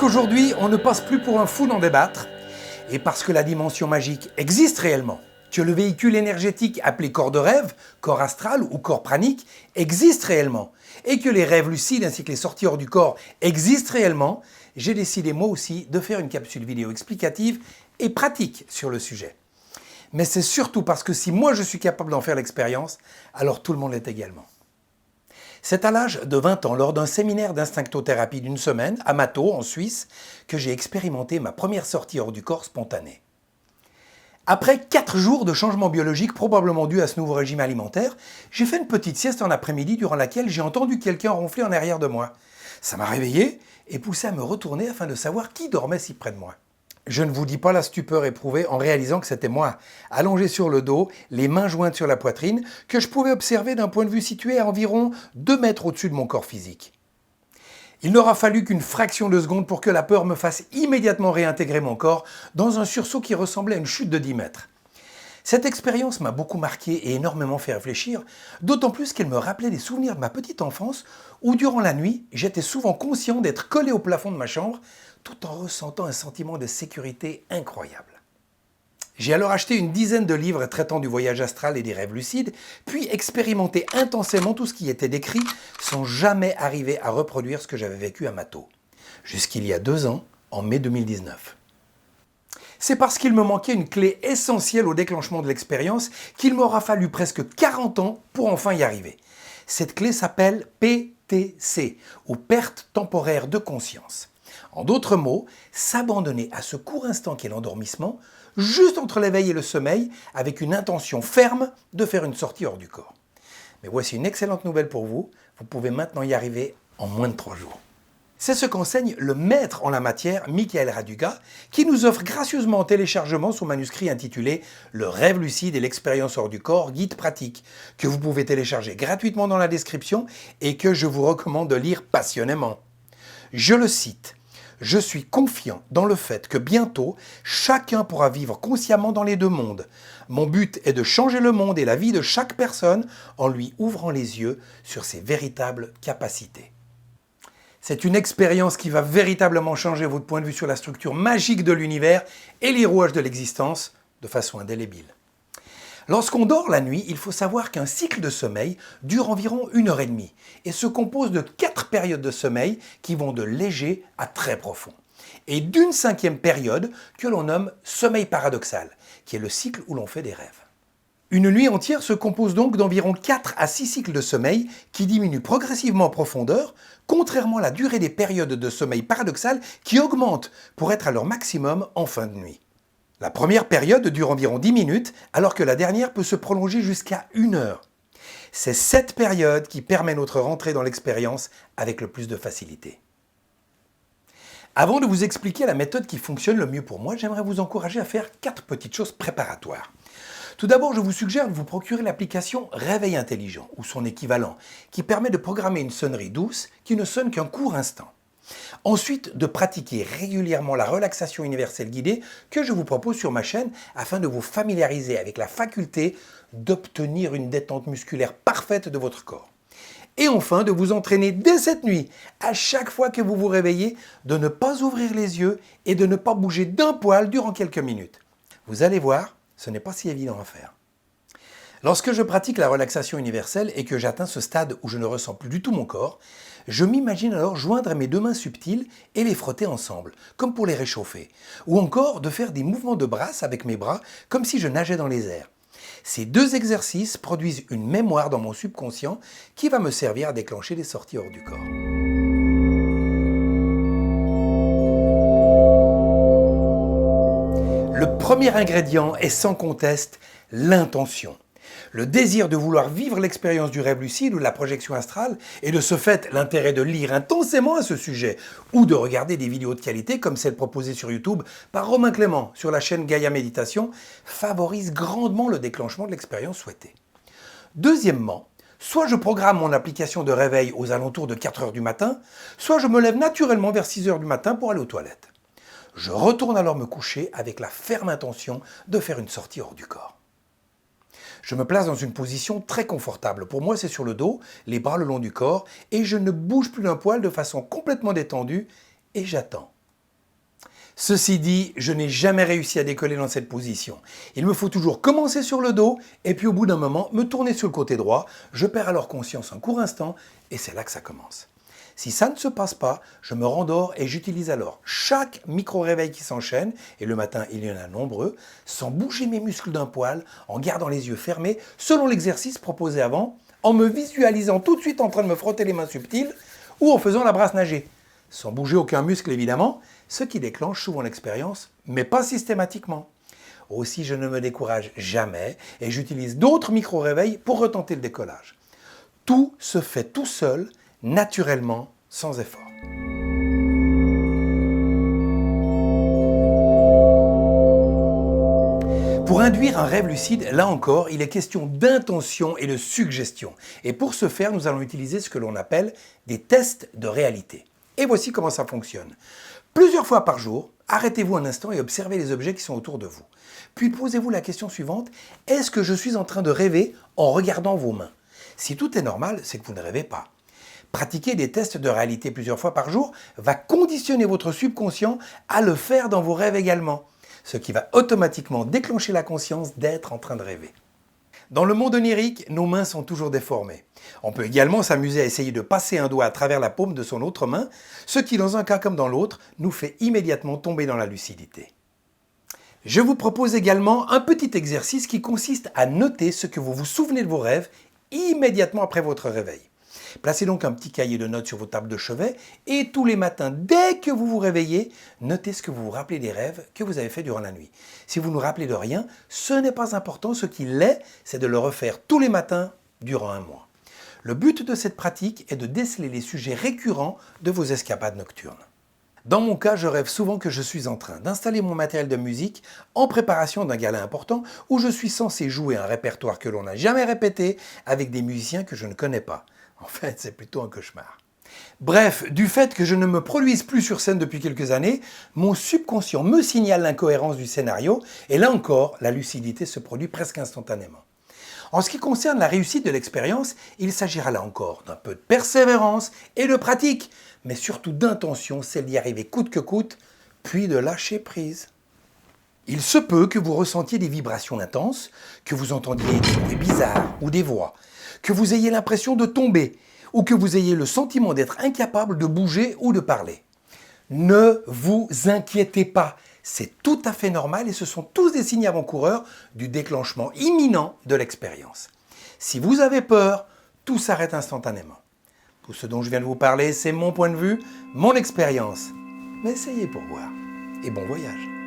qu'aujourd'hui, on ne passe plus pour un fou d'en débattre, et parce que la dimension magique existe réellement, que le véhicule énergétique appelé corps de rêve, corps astral ou corps pranique existe réellement, et que les rêves lucides ainsi que les sorties hors du corps existent réellement, j'ai décidé moi aussi de faire une capsule vidéo explicative et pratique sur le sujet. Mais c'est surtout parce que si moi je suis capable d'en faire l'expérience, alors tout le monde l'est également. C'est à l'âge de 20 ans, lors d'un séminaire d'instinctothérapie d'une semaine, à Mato, en Suisse, que j'ai expérimenté ma première sortie hors du corps spontanée. Après 4 jours de changement biologique probablement dû à ce nouveau régime alimentaire, j'ai fait une petite sieste en après-midi durant laquelle j'ai entendu quelqu'un ronfler en arrière de moi. Ça m'a réveillé et poussé à me retourner afin de savoir qui dormait si près de moi. Je ne vous dis pas la stupeur éprouvée en réalisant que c'était moi, allongé sur le dos, les mains jointes sur la poitrine, que je pouvais observer d'un point de vue situé à environ 2 mètres au-dessus de mon corps physique. Il n'aura fallu qu'une fraction de seconde pour que la peur me fasse immédiatement réintégrer mon corps dans un sursaut qui ressemblait à une chute de 10 mètres. Cette expérience m'a beaucoup marqué et énormément fait réfléchir, d'autant plus qu'elle me rappelait des souvenirs de ma petite enfance où durant la nuit, j'étais souvent conscient d'être collé au plafond de ma chambre tout en ressentant un sentiment de sécurité incroyable. J'ai alors acheté une dizaine de livres traitant du voyage astral et des rêves lucides, puis expérimenté intensément tout ce qui était décrit sans jamais arriver à reproduire ce que j'avais vécu à Mato, jusqu'il y a 2 ans, en mai 2019. C'est parce qu'il me manquait une clé essentielle au déclenchement de l'expérience qu'il m'aura fallu presque 40 ans pour enfin y arriver. Cette clé s'appelle PTC, ou perte temporaire de conscience. En d'autres mots, s'abandonner à ce court instant qu'est l'endormissement, juste entre l'éveil et le sommeil, avec une intention ferme de faire une sortie hors du corps. Mais voici une excellente nouvelle pour vous, vous pouvez maintenant y arriver en moins de 3 jours. C'est ce qu'enseigne le maître en la matière, Michael Raduga, qui nous offre gracieusement en téléchargement son manuscrit intitulé « Le rêve lucide et l'expérience hors du corps, guide pratique », que vous pouvez télécharger gratuitement dans la description et que je vous recommande de lire passionnément. Je le cite. Je suis confiant dans le fait que bientôt, chacun pourra vivre consciemment dans les 2 mondes. Mon but est de changer le monde et la vie de chaque personne en lui ouvrant les yeux sur ses véritables capacités. C'est une expérience qui va véritablement changer votre point de vue sur la structure magique de l'univers et les rouages de l'existence de façon indélébile. Lorsqu'on dort la nuit, il faut savoir qu'un cycle de sommeil dure environ 1h30 et se compose de 4 périodes de sommeil qui vont de léger à très profond. Et d'une 5e période que l'on nomme sommeil paradoxal, qui est le cycle où l'on fait des rêves. Une nuit entière se compose donc d'environ 4 à 6 cycles de sommeil qui diminuent progressivement en profondeur, contrairement à la durée des périodes de sommeil paradoxal qui augmentent pour être à leur maximum en fin de nuit. La première période dure environ 10 minutes, alors que la dernière peut se prolonger jusqu'à 1 heure. C'est cette période qui permet notre rentrée dans l'expérience avec le plus de facilité. Avant de vous expliquer la méthode qui fonctionne le mieux pour moi, j'aimerais vous encourager à faire 4 petites choses préparatoires. Tout d'abord, je vous suggère de vous procurer l'application Réveil Intelligent, ou son équivalent, qui permet de programmer une sonnerie douce qui ne sonne qu'un court instant. Ensuite, de pratiquer régulièrement la relaxation universelle guidée que je vous propose sur ma chaîne afin de vous familiariser avec la faculté d'obtenir une détente musculaire parfaite de votre corps. Et enfin, de vous entraîner dès cette nuit, à chaque fois que vous vous réveillez, de ne pas ouvrir les yeux et de ne pas bouger d'un poil durant quelques minutes. Vous allez voir, ce n'est pas si évident à faire. Lorsque je pratique la relaxation universelle et que j'atteins ce stade où je ne ressens plus du tout mon corps, je m'imagine alors joindre mes 2 mains subtiles et les frotter ensemble, comme pour les réchauffer, ou encore de faire des mouvements de brasse avec mes bras, comme si je nageais dans les airs. Ces 2 exercices produisent une mémoire dans mon subconscient qui va me servir à déclencher des sorties hors du corps. Le premier ingrédient est sans conteste l'intention. Le désir de vouloir vivre l'expérience du rêve lucide ou de la projection astrale, et de ce fait l'intérêt de lire intensément à ce sujet, ou de regarder des vidéos de qualité comme celle proposée sur YouTube par Romain Clément sur la chaîne Gaïa Méditation, favorise grandement le déclenchement de l'expérience souhaitée. Deuxièmement, soit je programme mon application de réveil aux alentours de 4 heures du matin, soit je me lève naturellement vers 6 heures du matin pour aller aux toilettes. Je retourne alors me coucher avec la ferme intention de faire une sortie hors du corps. Je me place dans une position très confortable. Pour moi, c'est sur le dos, les bras le long du corps, et je ne bouge plus d'un poil de façon complètement détendue, et j'attends. Ceci dit, je n'ai jamais réussi à décoller dans cette position. Il me faut toujours commencer sur le dos et puis au bout d'un moment me tourner sur le côté droit. Je perds alors conscience un court instant et c'est là que ça commence. Si ça ne se passe pas, je me rendors et j'utilise alors chaque micro-réveil qui s'enchaîne, et le matin il y en a nombreux, sans bouger mes muscles d'un poil, en gardant les yeux fermés, selon l'exercice proposé avant, en me visualisant tout de suite en train de me frotter les mains subtiles ou en faisant la brasse nager. Sans bouger aucun muscle évidemment, ce qui déclenche souvent l'expérience, mais pas systématiquement. Aussi, je ne me décourage jamais et j'utilise d'autres micro-réveils pour retenter le décollage. Tout se fait tout seul, naturellement, sans effort. Pour induire un rêve lucide, là encore, il est question d'intention et de suggestion. Et pour ce faire, nous allons utiliser ce que l'on appelle des tests de réalité. Et voici comment ça fonctionne. Plusieurs fois par jour, arrêtez-vous un instant et observez les objets qui sont autour de vous. Puis posez-vous la question suivante, est-ce que je suis en train de rêver en regardant vos mains? Si tout est normal, c'est que vous ne rêvez pas. Pratiquer des tests de réalité plusieurs fois par jour va conditionner votre subconscient à le faire dans vos rêves également, ce qui va automatiquement déclencher la conscience d'être en train de rêver. Dans le monde onirique, nos mains sont toujours déformées. On peut également s'amuser à essayer de passer un doigt à travers la paume de son autre main, ce qui, dans un cas comme dans l'autre, nous fait immédiatement tomber dans la lucidité. Je vous propose également un petit exercice qui consiste à noter ce que vous vous souvenez de vos rêves immédiatement après votre réveil. Placez donc un petit cahier de notes sur vos tables de chevet et tous les matins, dès que vous vous réveillez, notez ce que vous vous rappelez des rêves que vous avez fait durant la nuit. Si vous ne vous rappelez de rien, ce n'est pas important, ce qui l'est, c'est de le refaire tous les matins durant un mois. Le but de cette pratique est de déceler les sujets récurrents de vos escapades nocturnes. Dans mon cas, je rêve souvent que je suis en train d'installer mon matériel de musique en préparation d'un gala important où je suis censé jouer un répertoire que l'on n'a jamais répété avec des musiciens que je ne connais pas. En fait, c'est plutôt un cauchemar. Bref, du fait que je ne me produise plus sur scène depuis quelques années, mon subconscient me signale l'incohérence du scénario et là encore, la lucidité se produit presque instantanément. En ce qui concerne la réussite de l'expérience, il s'agira là encore d'un peu de persévérance et de pratique, mais surtout d'intention, celle d'y arriver coûte que coûte, puis de lâcher prise. Il se peut que vous ressentiez des vibrations intenses, que vous entendiez des bruits bizarres ou des voix, que vous ayez l'impression de tomber ou que vous ayez le sentiment d'être incapable de bouger ou de parler. Ne vous inquiétez pas, c'est tout à fait normal et ce sont tous des signes avant-coureurs du déclenchement imminent de l'expérience. Si vous avez peur, tout s'arrête instantanément. Tout ce dont je viens de vous parler, c'est mon point de vue, mon expérience. Mais essayez pour voir. Et bon voyage.